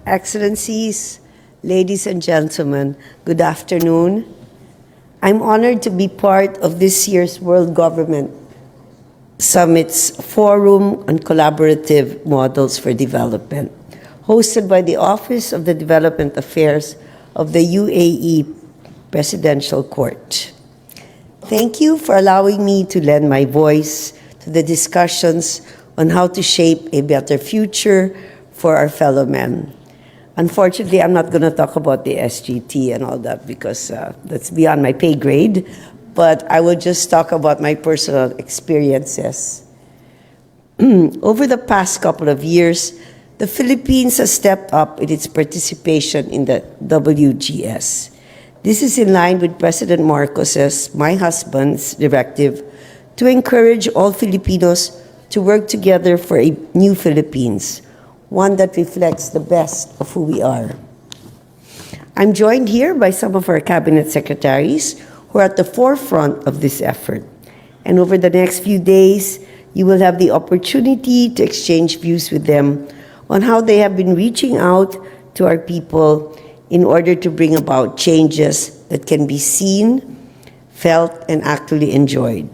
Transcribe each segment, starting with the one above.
Excellencies, ladies and gentlemen, good afternoon. I'm honored to be part of this year's World Government Summit's Forum on Collaborative Models for Development, hosted by the Office of the Development Affairs of the UAE Presidential Court. Thank you for allowing me to lend my voice to the discussions on how to shape a better future for our fellow men. Unfortunately, I'm not going to talk about the SGT and all that because that's beyond my pay grade, but I will just talk about my personal experiences. Over the past couple of years, the Philippines has stepped up in its participation in the WGS. This is in line with President Marcos's, my husband's, directive to encourage all Filipinos to work together for a new Philippines, one that reflects the best of who we are. I'm joined here by some of our cabinet secretaries who are at the forefront of this effort. And over the next few days, you will have the opportunity to exchange views with them on how they have been reaching out to our people in order to bring about changes that can be seen, felt, and actually enjoyed.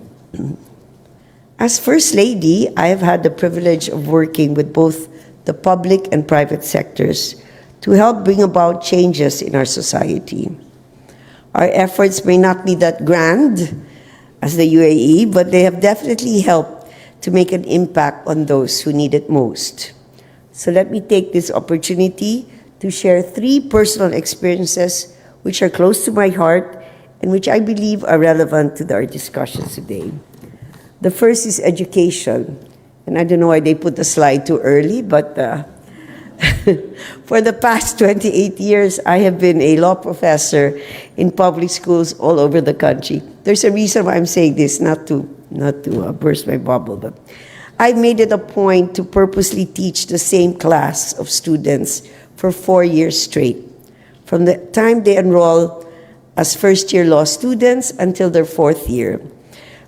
As First Lady, I have had the privilege of working with both the public and private sectors to help bring about changes in our society. Our efforts may not be that grand as the UAE, but they have definitely helped to make an impact on those who need it most. So let me take this opportunity to share 3 personal experiences which are close to my heart and which I believe are relevant to our discussions today. The first is education. And I don't know why they put the slide too early, but for the past 28 years, I have been a law professor in public schools all over the country. There's a reason why I'm saying this, not to burst my bubble, but I made it a point to purposely teach the same class of students for 4 years straight, from the time they enroll as first-year law students until their 4th year,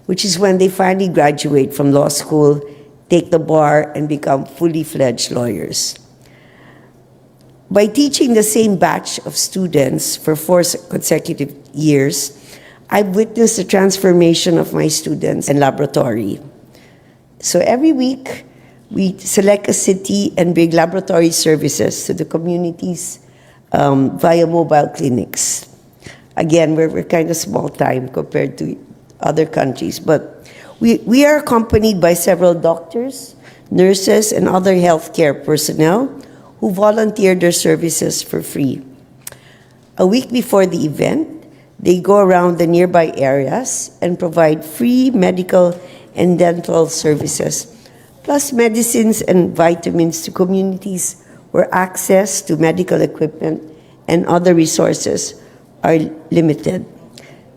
which is when they finally graduate from law school, take the bar, and become fully fledged lawyers. By teaching the same batch of students for 4 consecutive years, I've witnessed the transformation of my students and laboratory. So every week, we select a city and bring laboratory services to the communities via mobile clinics. Again, we're kind of small time compared to other countries, but we are accompanied by several doctors, nurses, and other healthcare personnel who volunteer their services for free. A week before the event, they go around the nearby areas and provide free medical and dental services, plus medicines and vitamins to communities where access to medical equipment and other resources are limited.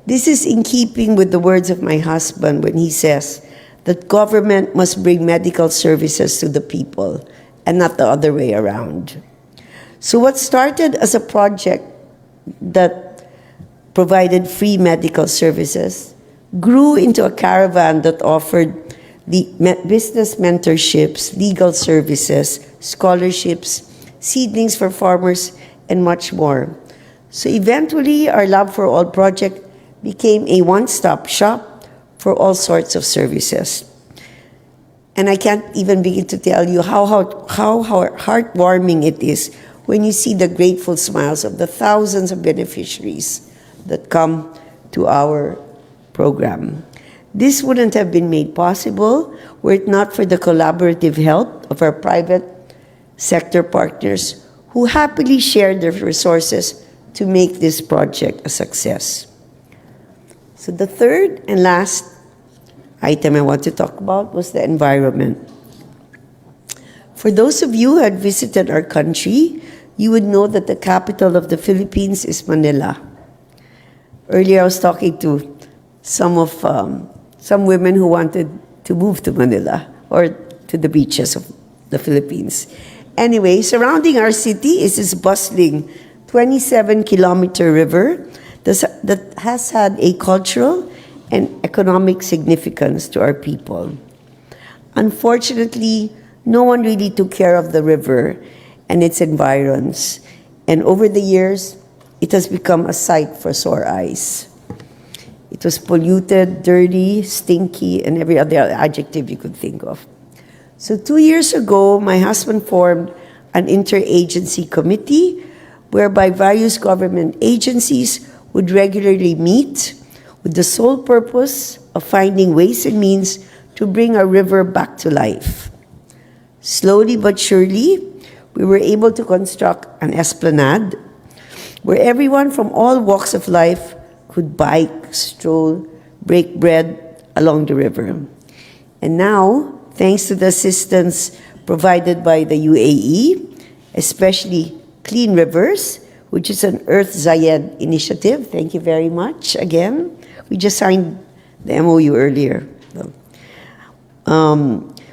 This is in keeping with the words of my husband when he says that government must bring medical services to the people and not the other way around. So what started as a project that provided free medical services grew into a caravan that offered the business mentorships, legal services, scholarships, seedlings for farmers, and much more. So eventually, our Lab for All project became a one-stop shop for all sorts of services. And I can't even begin to tell you how heartwarming it is when you see the grateful smiles of the thousands of beneficiaries that come to our program. This wouldn't have been made possible were it not for the collaborative help of our private sector partners who happily shared their resources to make this project a success. So the third and last item I want to talk about was the environment. For those of you who had visited our country, you would know that the capital of the Philippines is Manila. Earlier I was talking to some women who wanted to move to Manila or to the beaches of the Philippines. Anyway, surrounding our city is this bustling 27-kilometer river that has had a cultural and economic significance to our people. Unfortunately, no one really took care of the river, and its environs. And over the years, it has become a sight for sore eyes. It was polluted, dirty, stinky, and every other adjective you could think of. So 2 years ago, my husband formed an interagency committee whereby various government agencies would regularly meet with the sole purpose of finding ways and means to bring our river back to life. Slowly but surely, we were able to construct an esplanade where everyone from all walks of life could bike, stroll, break bread along the river. And now, thanks to the assistance provided by the UAE, especially Clean Rivers, which is an Earth Zayed initiative. Thank you very much again. We just signed the MOU earlier.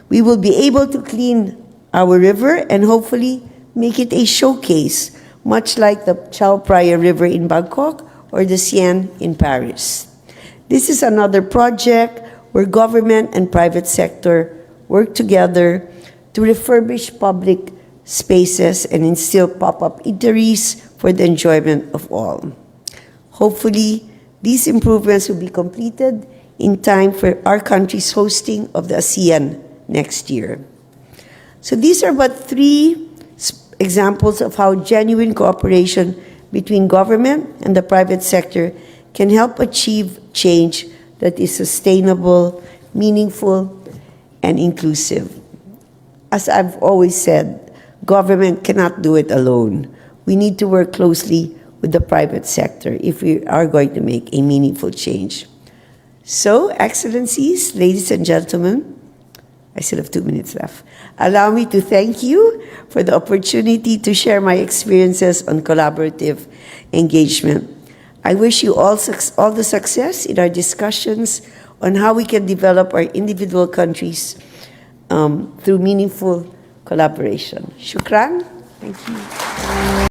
We will be able to clean our river and hopefully make it a showcase, much like the Chao Phraya River in Bangkok or the Seine in Paris. This is another project where government and private sector work together to refurbish public spaces and instill pop-up eateries for the enjoyment of all. Hopefully, these improvements will be completed in time for our country's hosting of the ASEAN next year. So these are but 3 examples of how genuine cooperation between government and the private sector can help achieve change that is sustainable, meaningful, and inclusive. As I've always said, government cannot do it alone. We need to work closely with the private sector if we are going to make a meaningful change. So, Excellencies, ladies and gentlemen, I still have 2 minutes left. Allow me to thank you for the opportunity to share my experiences on collaborative engagement. I wish you all the success in our discussions on how we can develop our individual countries through meaningful collaboration. Shukran. Thank you.